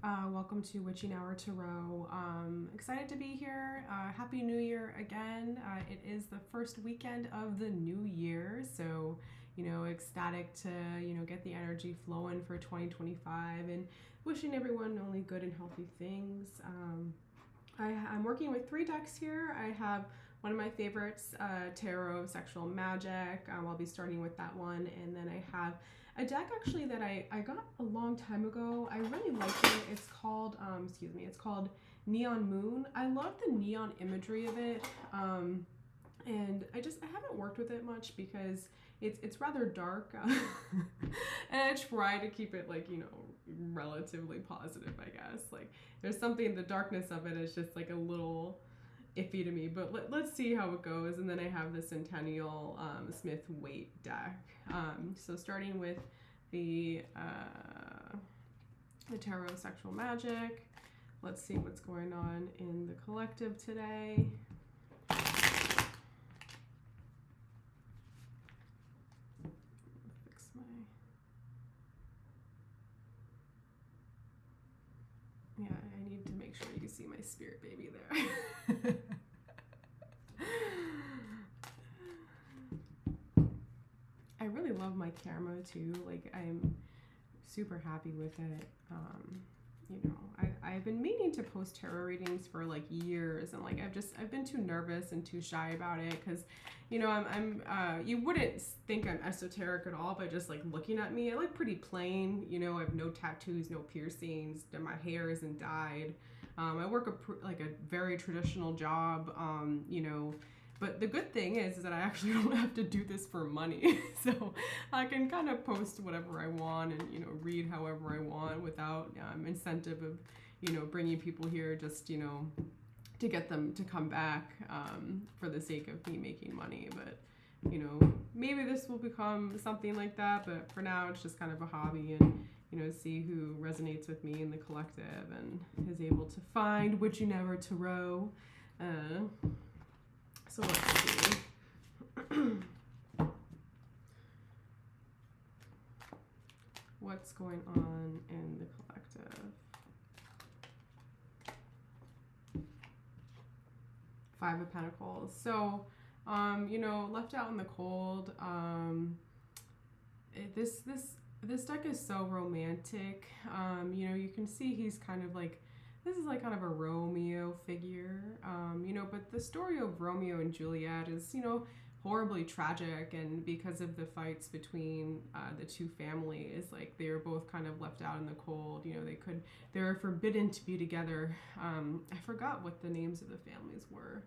Welcome to Witching Hour Tarot. Excited to be here. Happy New Year again. It is the first weekend of the new year, so ecstatic to get the energy flowing for 2025 and wishing everyone only good and healthy things. I'm working with 3 decks here. I have one of my favorites, Tarot Sexual Magic. I'll be starting with that one, and then I have a deck actually that I got a long time ago. I really like it. It's called, it's called Neon Moon. I love the neon imagery of it, and I haven't worked with it much because it's rather dark, and I try to keep it relatively positive, I guess. Like there's something, the darkness of it is just like a little iffy to me, but let's see how it goes. And then I have the Centennial Smith Waite deck. So starting with the Tarot Sexual Magic, let's see what's going on in the collective today. Fix my... Yeah, I need to make sure you see my spirit baby there. I really love my camera too. Like I'm super happy with it. I've been meaning to post tarot readings for like years, and like I've been too nervous and too shy about it because I'm you wouldn't think I'm esoteric at all by just like looking at me. I look pretty plain. I have no tattoos, no piercings, and my hair isn't dyed. I work a very traditional job. But the good thing is that I actually don't have to do this for money. So I can kind of post whatever I want and, read however I want without incentive of, bringing people here just, to get them to come back for the sake of me making money. But, maybe this will become something like that. But for now, it's just kind of a hobby and, see who resonates with me in the collective and is able to find Witching Hour Tarot. So let's see. What's going on in the collective? 5 of Pentacles. So, left out in the cold. This deck is so romantic. You can see he's kind of like, this is like kind of a Romeo figure, but the story of Romeo and Juliet is, horribly tragic, and because of the fights between the two families, like they were both kind of left out in the cold. They were forbidden to be together. I forgot what the names of the families were.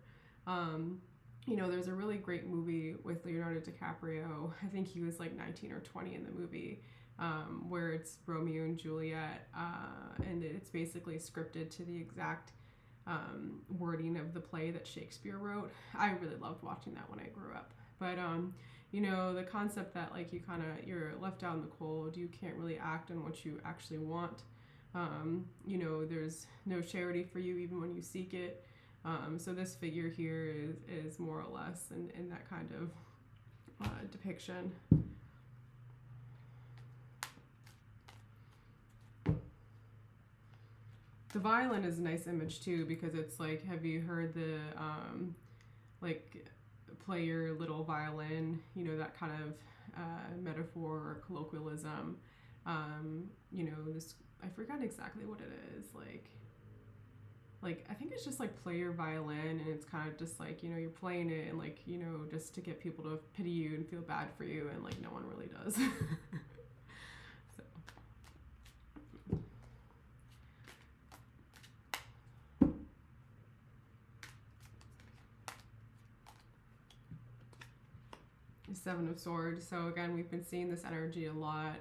There's a really great movie with Leonardo DiCaprio. I think he was like 19 or 20 in the movie. Where it's Romeo and Juliet, and it's basically scripted to the exact wording of the play that Shakespeare wrote. I really loved watching that when I grew up. But the concept that like you're left out in the cold, you can't really act on what you actually want. There's no charity for you even when you seek it. So this figure here is more or less in that kind of depiction. The violin is a nice image too, because it's like, have you heard the play your little violin, that kind of metaphor or colloquialism. This, I forgot exactly what it is. Like I think it's just like play your violin, and it's kind of just like, you're playing it and like, just to get people to pity you and feel bad for you, and like no one really does. Seven of Swords. So again, we've been seeing this energy a lot.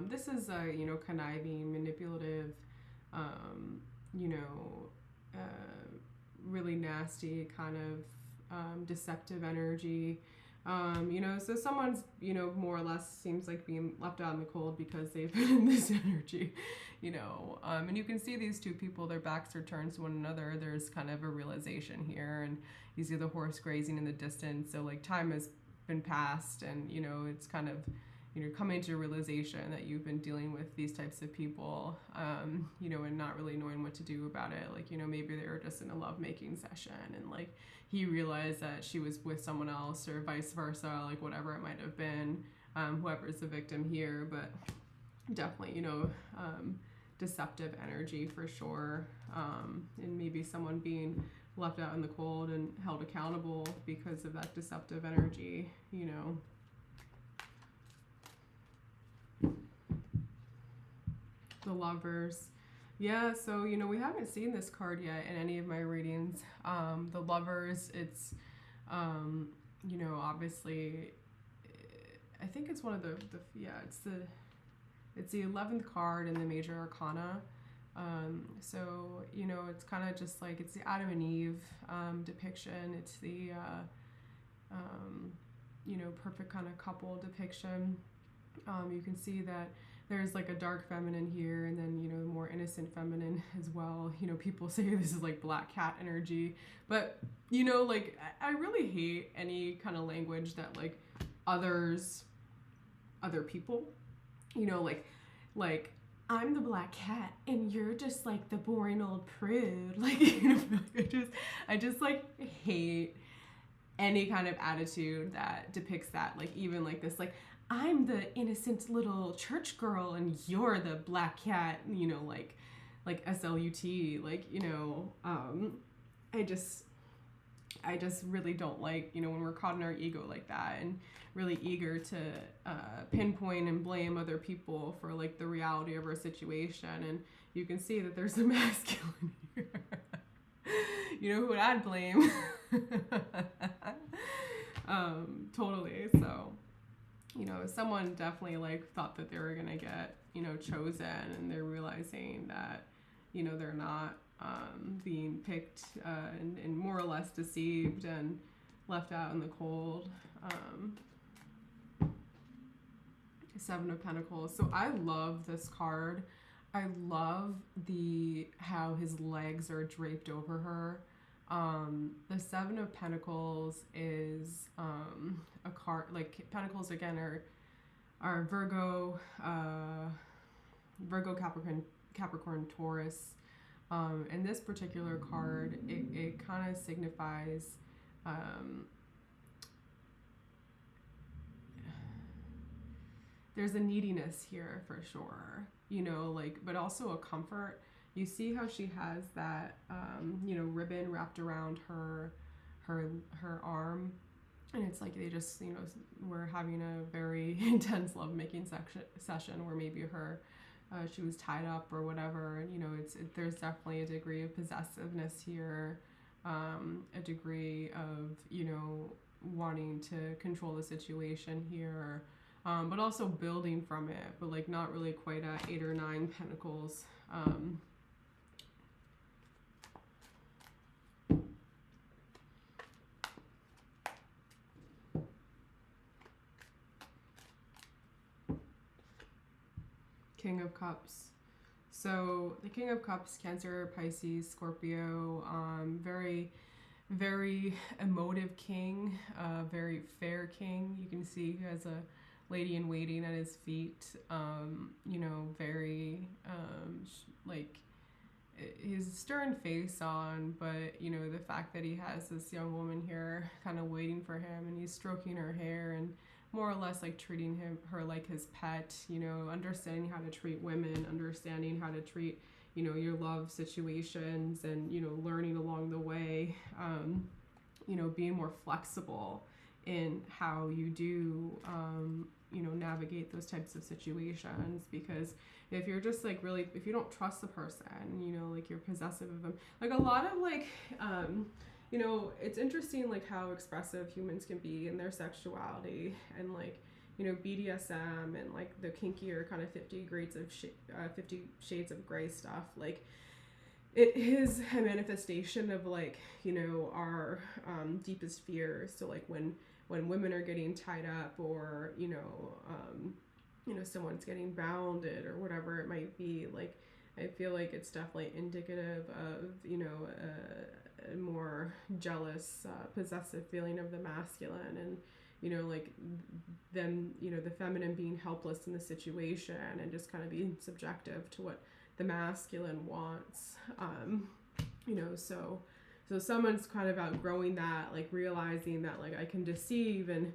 This is a conniving, manipulative, really nasty kind of deceptive energy. So someone's more or less seems like being left out in the cold because they've been in this energy. And you can see these two people, their backs are turned to one another. There's kind of a realization here, and you see the horse grazing in the distance. So like time has been passed, and it's kind of coming to a realization that you've been dealing with these types of people, and not really knowing what to do about it. Like, maybe they were just in a lovemaking session, and like he realized that she was with someone else, or vice versa, like whatever it might have been, whoever's the victim here. But definitely, deceptive energy for sure, and maybe someone being left out in the cold and held accountable because of that deceptive energy. The Lovers. Yeah, so we haven't seen this card yet in any of my readings. The Lovers, it's obviously, I think it's one of the it's the 11th card in the Major Arcana. So it's kind of just like, it's the Adam and Eve depiction. It's the perfect kind of couple depiction. You can see that there's like a dark feminine here, and then the more innocent feminine as well. People say this is like black cat energy, but like I really hate any kind of language that like other people, like I'm the black cat and you're just like the boring old prude. Like, I just like hate any kind of attitude that depicts that. Like, even like this, like, I'm the innocent little church girl and you're the black cat, like SLUT, like, I just really don't like, when we're caught in our ego like that, and really eager to pinpoint and blame other people for like the reality of our situation. And you can see that there's a masculine here. Who would I blame? Totally. So, someone definitely like thought that they were gonna get, chosen, and they're realizing that, they're not being picked, and more or less deceived and left out in the cold. Seven of Pentacles. So I love this card. I love how his legs are draped over her. The Seven of Pentacles is a card, like Pentacles again are Virgo, Capricorn, Taurus. And this particular card, it kind of signifies there's a neediness here for sure, but also a comfort. You see how she has that, ribbon wrapped around her arm, and it's like they just, were having a very intense lovemaking session where maybe she was tied up or whatever, and there's definitely a degree of possessiveness here, a degree of wanting to control the situation here, but also building from it, but like not really quite at 8 or 9 Pentacles. King of Cups. So the King of Cups, Cancer, Pisces, Scorpio, very, very emotive king, very fair king. You can see he has a lady in waiting at his feet, very, like, his stern face on, but, the fact that he has this young woman here kind of waiting for him, and he's stroking her hair and more or less like treating her like his pet, understanding how to treat women, understanding how to treat, your love situations, and, learning along the way, being more flexible in how you do, navigate those types of situations. Because if you're just like really, if you don't trust the person, like you're possessive of them, like a lot of like, it's interesting like how expressive humans can be in their sexuality, and like, BDSM and like the kinkier kind of 50 shades of gray stuff. Like it is a manifestation of like, our deepest fears. So like when women are getting tied up, or, someone's getting bounded or whatever it might be, like, I feel like it's definitely indicative of, a more jealous, possessive feeling of the masculine. And, like them, the feminine being helpless in the situation and just kind of being subjective to what the masculine wants. So someone's kind of outgrowing that, like realizing that like I can deceive and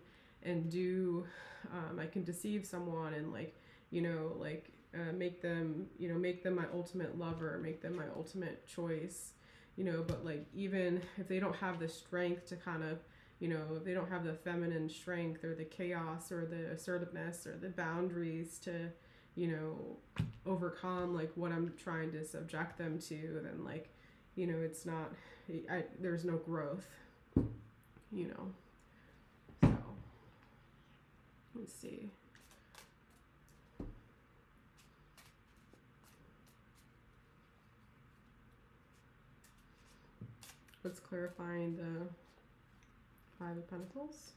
do, I can deceive someone and make them my ultimate lover, make them my ultimate choice, but like even if they don't have the strength to kind of, if they don't have the feminine strength or the chaos or the assertiveness or the boundaries to, overcome like what I'm trying to subject them to, then like, it's not, there's no growth, So, let's see. What's clarifying the Five of Pentacles?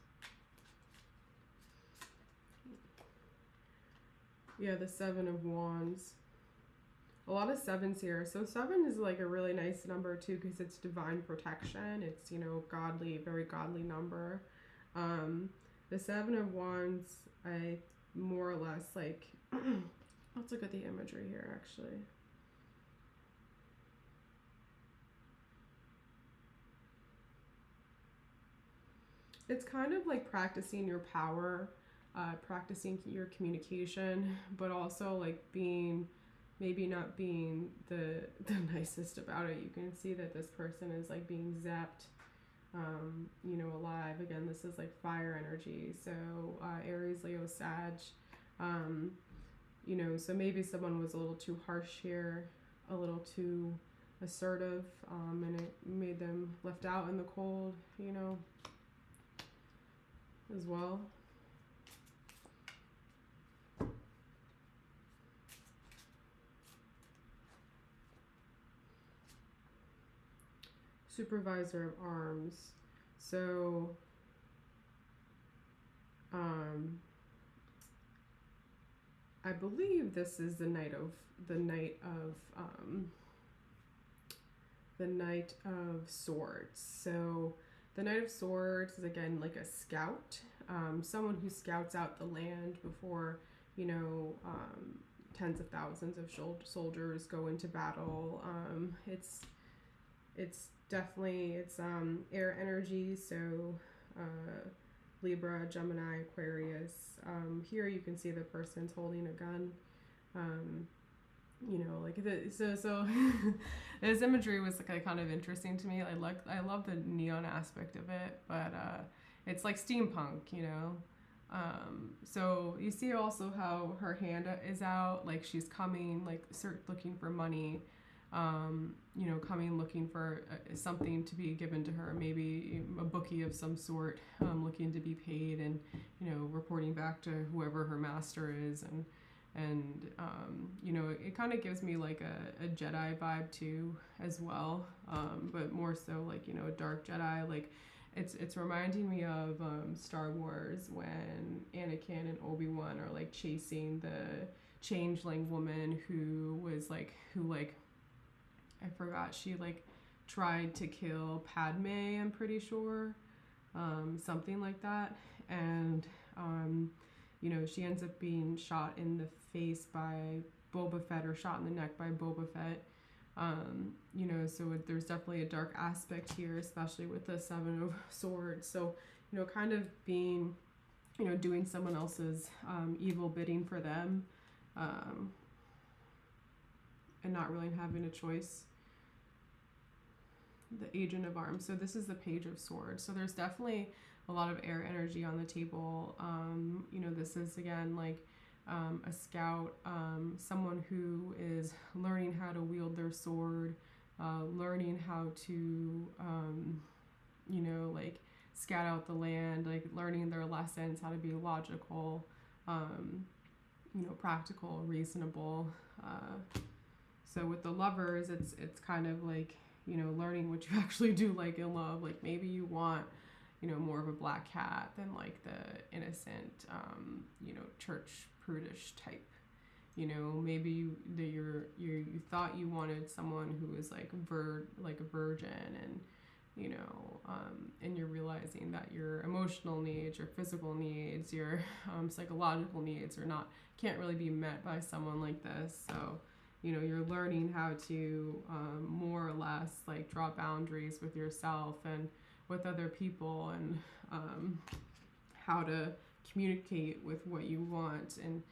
Yeah, the Seven of Wands. A lot of sevens here. So 7 is like a really nice number too because it's divine protection. It's, godly, very godly number. The Seven of Wands, I more or less like, let's look at the imagery here actually. It's kind of like practicing your power, practicing your communication, but also like maybe not being the nicest about it. You can see that this person is like being zapped, alive. Again, this is like fire energy. So Aries, Leo, Sag. So maybe someone was a little too harsh here, a little too assertive, and it made them left out in the cold, as well. Supervisor of Arms. So I believe this is the Knight of Swords. So the Knight of Swords is again like a scout, someone who scouts out the land before tens of thousands of soldiers go into battle. It's definitely air energy, so Libra, Gemini, Aquarius. Here you can see the person's holding a gun. So this imagery was like kind of interesting to me. I love the neon aspect of it, but it's like steampunk, so you see also how her hand is out, like she's coming, like looking for money, coming looking for something to be given to her, maybe a bookie of some sort, looking to be paid and, reporting back to whoever her master is. And it kind of gives me like a Jedi vibe too as well, but more so like, a dark Jedi. Like it's reminding me of Star Wars when Anakin and Obi-Wan are like chasing the changeling woman who I forgot, she like tried to kill Padme, I'm pretty sure, something like that. And she ends up being shot in the face by Boba Fett, or shot in the neck by Boba Fett. So there's definitely a dark aspect here, especially with the Seven of Swords. So, kind of being, doing someone else's evil bidding for them, and not really having a choice. The Agent of Arms. So this is the Page of Swords. So there's definitely a lot of air energy on the table. This is again like a scout, someone who is learning how to wield their sword, learning how to, scout out the land, like learning their lessons, how to be logical, practical, reasonable. So with the Lovers, it's kind of like, learning what you actually do like in love. Like maybe you want, more of a black cat than like the innocent, church prudish type. Maybe you thought you wanted someone who was like a virgin, and and you're realizing that your emotional needs, your physical needs, your psychological needs can't really be met by someone like this. So, you're learning how to more or less like draw boundaries with yourself and with other people, and how to communicate with what you want, and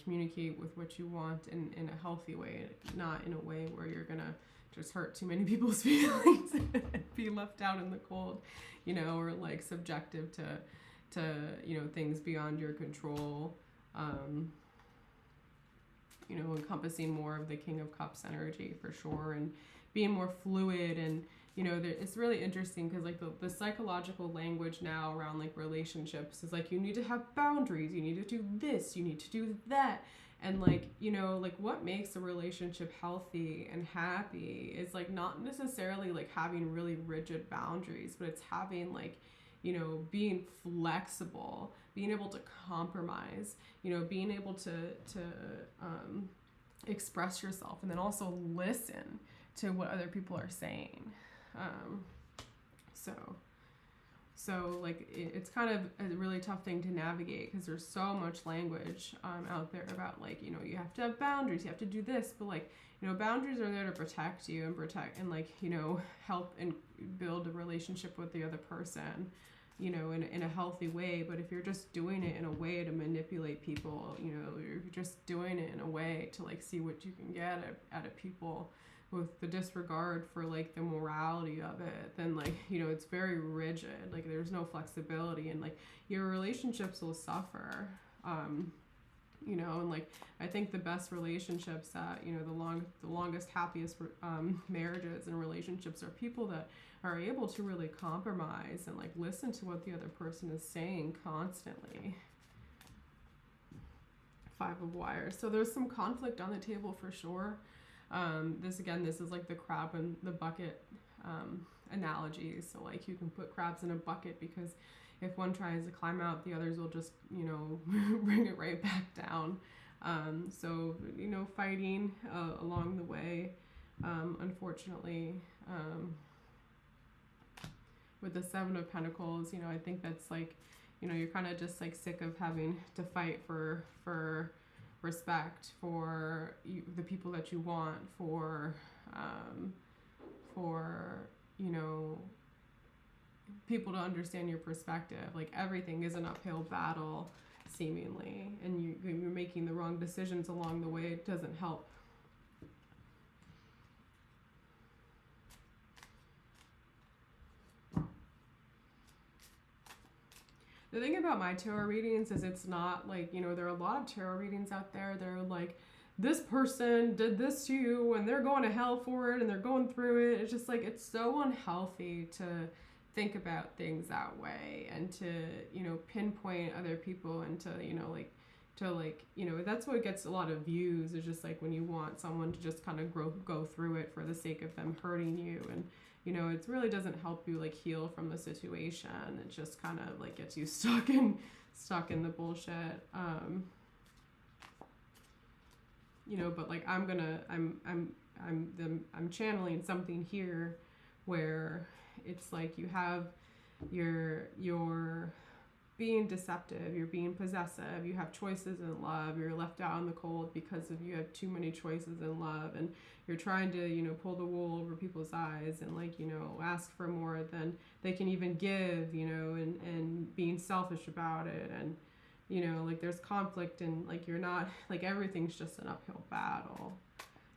communicate with what you want in a healthy way, not in a way where you're gonna just hurt too many people's feelings and be left out in the cold, or like subjective to things beyond your control. Encompassing more of the King of Cups energy for sure, and being more fluid. And it's really interesting because like the psychological language now around like relationships is like, you need to have boundaries, you need to do this, you need to do that. And like, like what makes a relationship healthy and happy is like not necessarily like having really rigid boundaries, but it's having like, being flexible, being able to compromise, being able to express yourself, and then also listen to what other people are saying. So like it's kind of a really tough thing to navigate because there's so much language out there about like, you have to have boundaries, you have to do this, but like, boundaries are there to protect you and like, help and build a relationship with the other person, in a healthy way. But if you're just doing it in a way to manipulate people, you're just doing it in a way to like see what you can get out of people with the disregard for like the morality of it, then like, it's very rigid. Like there's no flexibility, and like your relationships will suffer. And like I think the best relationships that the longest happiest marriages and relationships are people that are able to really compromise and like listen to what the other person is saying constantly. 5 of Wires. So there's some conflict on the table for sure. This is like the crab in the bucket analogy. So like you can put crabs in a bucket because if one tries to climb out, the others will just, bring it right back down. So, fighting along the way, unfortunately, with the 7 of Pentacles, I think that's like, you're kind of just like sick of having to fight for respect, for the people that you want, for people to understand your perspective. Like everything is an uphill battle seemingly, and you're making the wrong decisions along the way. It doesn't help. The thing about my tarot readings is it's not like, there are a lot of tarot readings out there. They're like, this person did this to you and they're going to hell for it and they're going through it. It's just like, it's so unhealthy to think about things that way and to, pinpoint other people and to, that's what gets a lot of views. Is just like when you want someone to just kind of go through it for the sake of them hurting you. And, it really doesn't help you like heal from the situation. It just kind of like gets you stuck in the bullshit. But like I'm channeling something here where it's like you have your being deceptive, you're being possessive, you have choices in love, you're left out in the cold because you have too many choices in love, and you're trying to, pull the wool over people's eyes and like, ask for more than they can even give, and being selfish about it. And, like there's conflict and like you're not, like everything's just an uphill battle.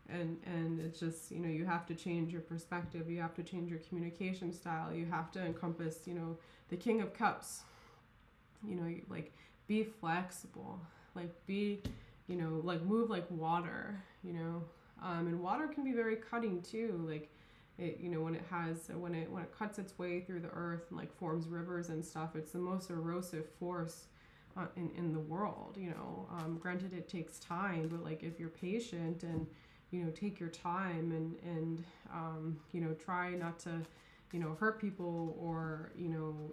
And it's just, you have to change your perspective, you have to change your communication style, you have to encompass, the King of Cups. Like be flexible, like be, like move like water, and water can be very cutting too. Like it, when it cuts its way through the earth and like forms rivers and stuff, it's the most erosive force in the world. Granted it takes time, but like if you're patient and take your time and try not to hurt people or,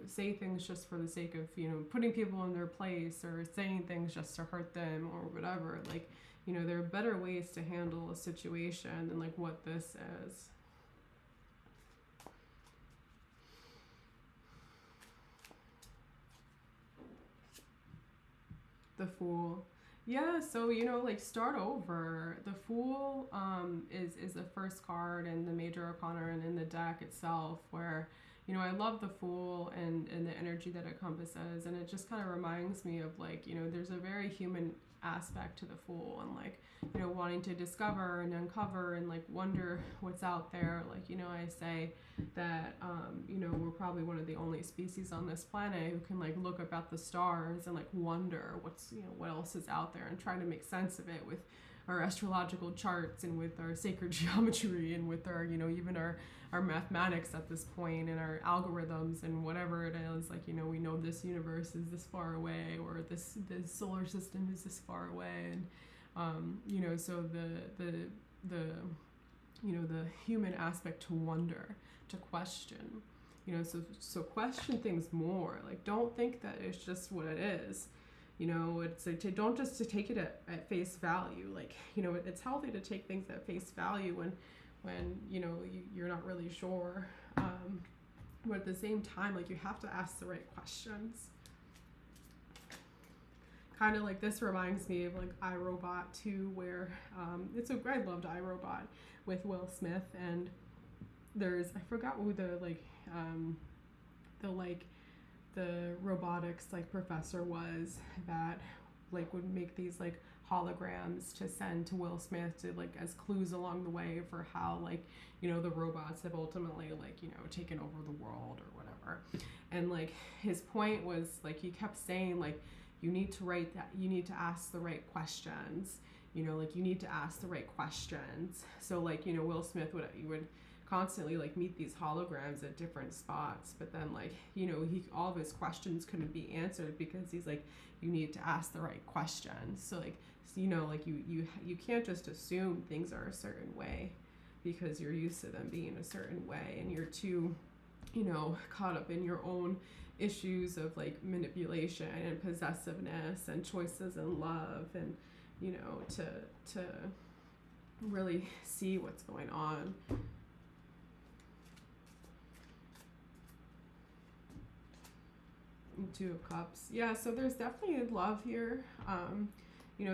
say things just for the sake of, putting people in their place or saying things just to hurt them or whatever. Like, there are better ways to handle a situation than like what this is. The Fool. Yeah, so like start over. The Fool is the first card in the Major Arcana and in the deck itself, where I love the Fool and the energy that it encompasses, and it just kind of reminds me of like there's a very human aspect to the Fool, and like wanting to discover and uncover and like wonder what's out there. Like I say that we're probably one of the only species on this planet who can like look up at the stars and like wonder what's what else is out there, and try to make sense of it with our astrological charts and with our sacred geometry and with our even our mathematics at this point and our algorithms and whatever it is. Like we know this universe is this far away, or this solar system is this far away, and so the human aspect to wonder, to question, so question things more. Like don't think that it's just what it is. It's like don't just to take it at face value. Like it's healthy to take things at face value when you're not really sure, but at the same time, like you have to ask the right questions. Kind of like this reminds me of like iRobot too, where I loved iRobot with Will Smith, and I forgot who the robotics like professor was that like would make these like holograms to send to Will Smith to like as clues along the way for how like the robots have ultimately like taken over the world or whatever. And like his point was like he kept saying like you need to ask the right questions, like you need to ask the right questions. So like Will Smith would constantly like meet these holograms at different spots, but then like all of his questions couldn't be answered because he's like you need to ask the right questions. So like like you can't just assume things are a certain way because you're used to them being a certain way, and you're too caught up in your own issues of like manipulation and possessiveness and choices and love, and to really see what's going on. Two of Cups. Yeah, so there's definitely love here.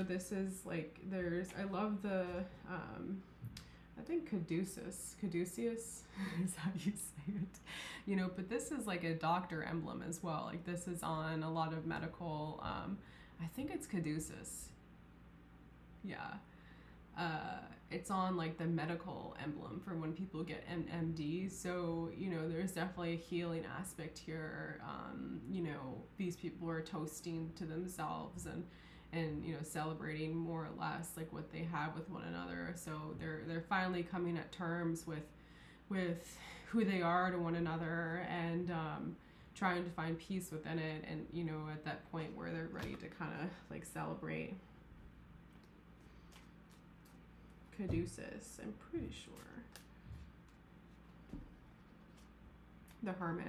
This is like I love the I think Caduceus is how you say it. But this is like a doctor emblem as well. Like this is on a lot of medical I think it's Caduceus. Yeah. It's on like the medical emblem for when people get MD. So there's definitely a healing aspect here. These people are toasting to themselves and celebrating more or less like what they have with one another. So they're finally coming at terms with who they are to one another, and trying to find peace within it, and at that point where they're ready to kind of like celebrate. Caduceus, I'm pretty sure. The Hermit.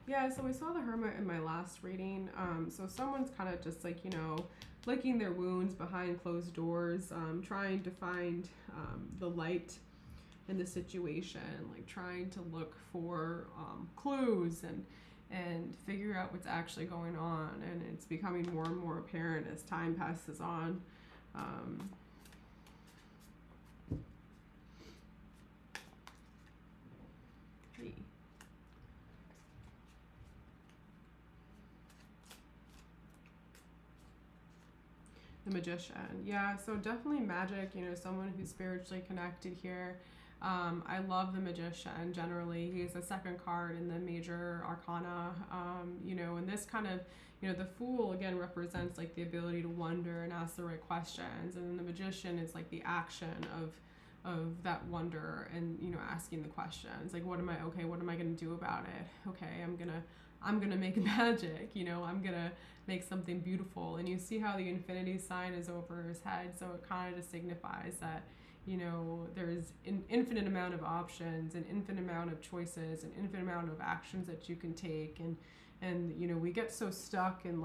Yeah, so we saw the Hermit in my last reading. So someone's kind of just like, licking their wounds behind closed doors, trying to find the light in the situation, like trying to look for clues and figure out what's actually going on. And it's becoming more and more apparent as time passes on. The Magician. Yeah, so definitely magic, someone who's spiritually connected here. I love the Magician generally. He's the second card in the Major Arcana, and this kind of, the Fool again represents like the ability to wonder and ask the right questions, and then the Magician is like the action of that wonder and asking the questions like what am I gonna do about it? Okay, I'm gonna make magic, I'm gonna make something beautiful. And you see how the infinity sign is over his head, so it kind of just signifies that there's an infinite amount of options, an infinite amount of choices, an infinite amount of actions that you can take, and we get so stuck in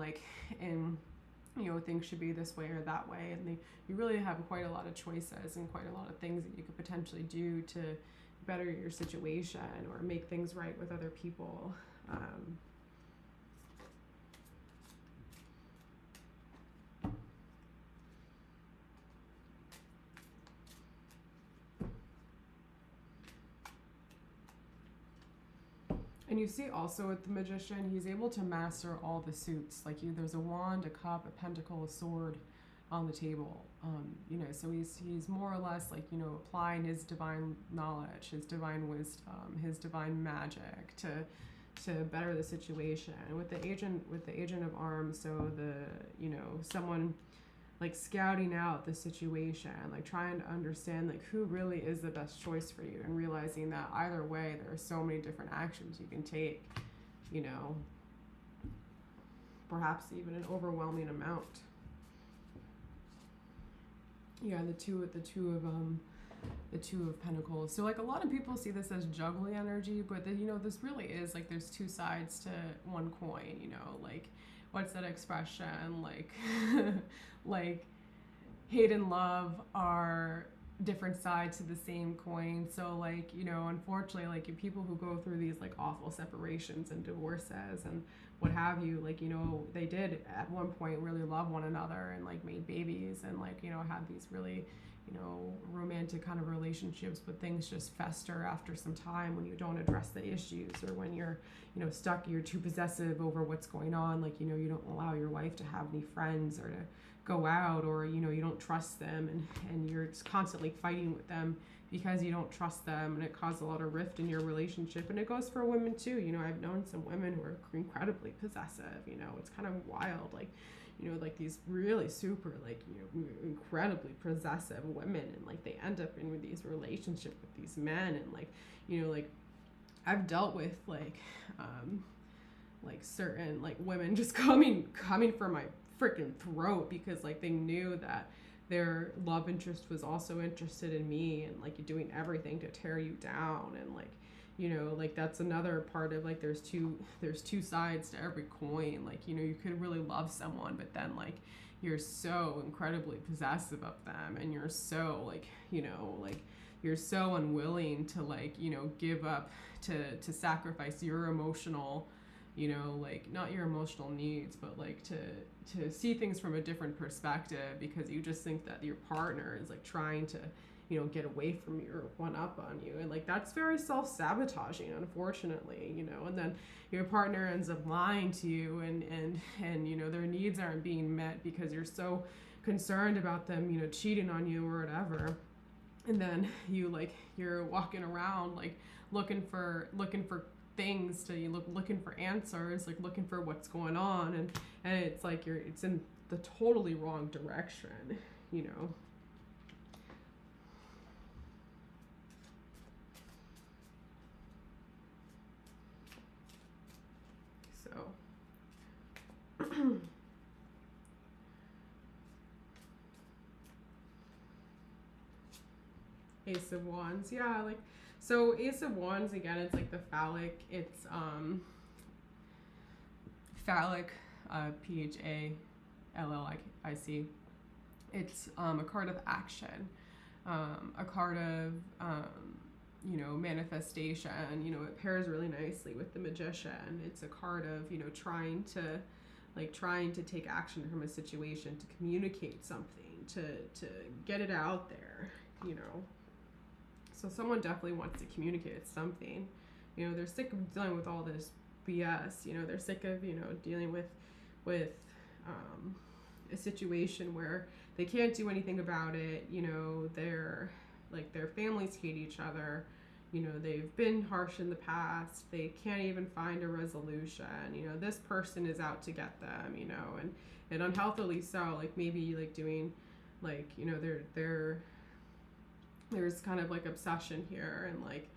things should be this way or that way, and you really have quite a lot of choices and quite a lot of things that you could potentially do to better your situation or make things right with other people. And you see also with the magician, he's able to master all the suits. Like there's a wand, a cup, a pentacle, a sword on the table. So he's more or less like applying his divine knowledge, his divine wisdom, his divine magic to better the situation. And with the agent of arms, so the someone like scouting out the situation, like trying to understand like who really is the best choice for you, and realizing that either way there are so many different actions you can take, perhaps even an overwhelming amount. Yeah, the two of Pentacles. So like a lot of people see this as juggling energy, but this really is like there's two sides to one coin. Like what's that expression? Like like hate and love are different sides to the same coin. So like unfortunately, like people who go through these like awful separations and divorces and what have you, like they did at one point really love one another and like made babies and like had these really romantic kind of relationships, but things just fester after some time when you don't address the issues, or when you're stuck, you're too possessive over what's going on, like you don't allow your wife to have any friends or to go out, or you don't trust them, and you're just constantly fighting with them because you don't trust them, and it causes a lot of rift in your relationship. And it goes for women too. I've known some women who are incredibly possessive. It's kind of wild, like like these really super like incredibly possessive women, and like they end up in these relationships with these men, and like like I've dealt with like certain like women just coming for my freaking throat because like they knew that their love interest was also interested in me, and like doing everything to tear you down. And like like that's another part of like there's two sides to every coin. Like you could really love someone, but then like you're so incredibly possessive of them, and you're so like like you're so unwilling to like give up to sacrifice your emotional like not your emotional needs, but like to see things from a different perspective, because you just think that your partner is like trying to get away from you or one up on you. And like that's very self-sabotaging, unfortunately. And then your partner ends up lying to you, and their needs aren't being met because you're so concerned about them cheating on you or whatever. And then you're walking around like looking for things to looking for answers, like looking for what's going on, and it's like it's in the totally wrong direction. So Ace of Wands, yeah, like so Ace of Wands, again, it's like the phallic, it's phallic, PHALLIC. It's a card of action, a card of manifestation. It pairs really nicely with the Magician. It's a card of trying to take action from a situation, to communicate something, to get it out there. So someone definitely wants to communicate something. They're sick of dealing with all this BS. They're sick of dealing with a situation where they can't do anything about it. They're like their families hate each other. They've been harsh in the past. They can't even find a resolution. This person is out to get them. And unhealthily so. Like maybe like doing like there's kind of like obsession here, and like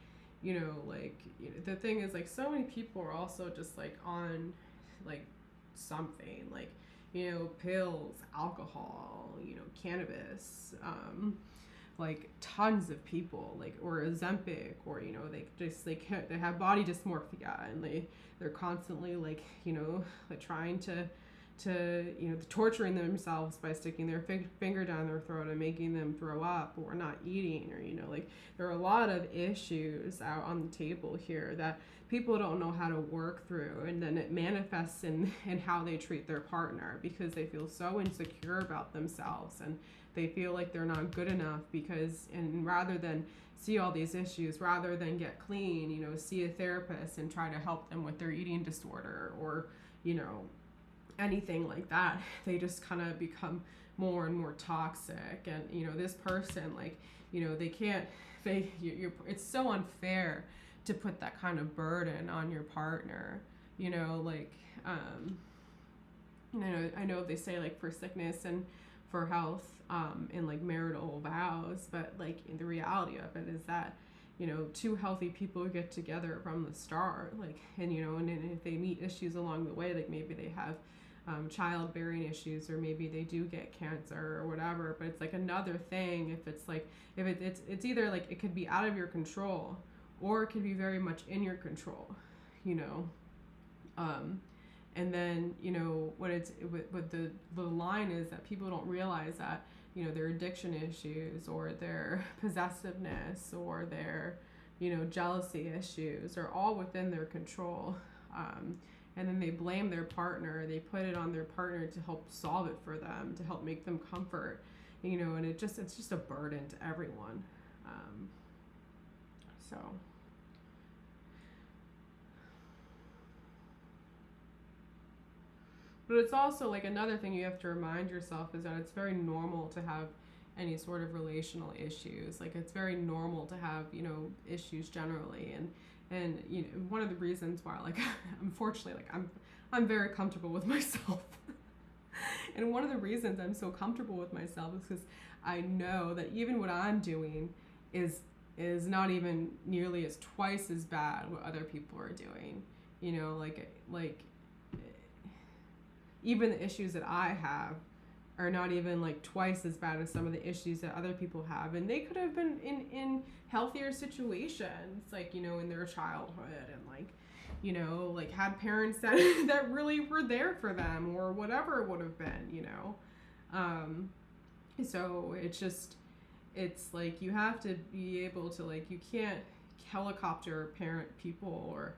the thing is like so many people are also just like on like something like pills, alcohol, cannabis, like tons of people, like, or Ozempic, or they just they have body dysmorphia, and they're constantly like like trying to torturing themselves by sticking their finger down their throat and making them throw up, or not eating, or like there are a lot of issues out on the table here that people don't know how to work through, and then it manifests in how they treat their partner, because they feel so insecure about themselves, and they feel like they're not good enough because, and rather than see all these issues, rather than get clean, see a therapist and try to help them with their eating disorder or, anything like that, they just kind of become more and more toxic. And, this person, like, they can't, it's so unfair to put that kind of burden on your partner, like, I know they say like for sickness and for health, in like marital vows, but like in the reality of it is that, two healthy people get together from the start, like, and if they meet issues along the way, like maybe they have childbearing issues, or maybe they do get cancer or whatever, but it's like another thing if it's like, if it's either like it could be out of your control or it could be very much in your control, and then, what it's what the line is that people don't realize that, their addiction issues or their possessiveness or their, jealousy issues are all within their control. And then they blame their partner, they put it on their partner to help solve it for them, to help make them comfort, and it's just a burden to everyone. So. But it's also like another thing you have to remind yourself is that it's very normal to have any sort of relational issues. Like it's very normal to have, issues generally. And one of the reasons why, like, unfortunately, like I'm very comfortable with myself. And one of the reasons I'm so comfortable with myself is because I know that even what I'm doing is not even nearly as twice as bad what other people are doing. Like even the issues that I have are not even like twice as bad as some of the issues that other people have, and they could have been in healthier situations, like in their childhood, and like had parents that that really were there for them, or whatever it would have been, so it's like you have to be able to, like, you can't helicopter parent people or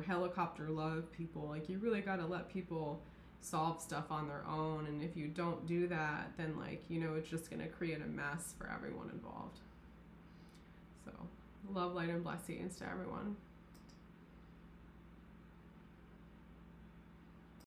helicopter love people. Like you really got to let people solve stuff on their own, and if you don't do that, then it's just going to create a mess for everyone involved. So love, light, and blessings to everyone.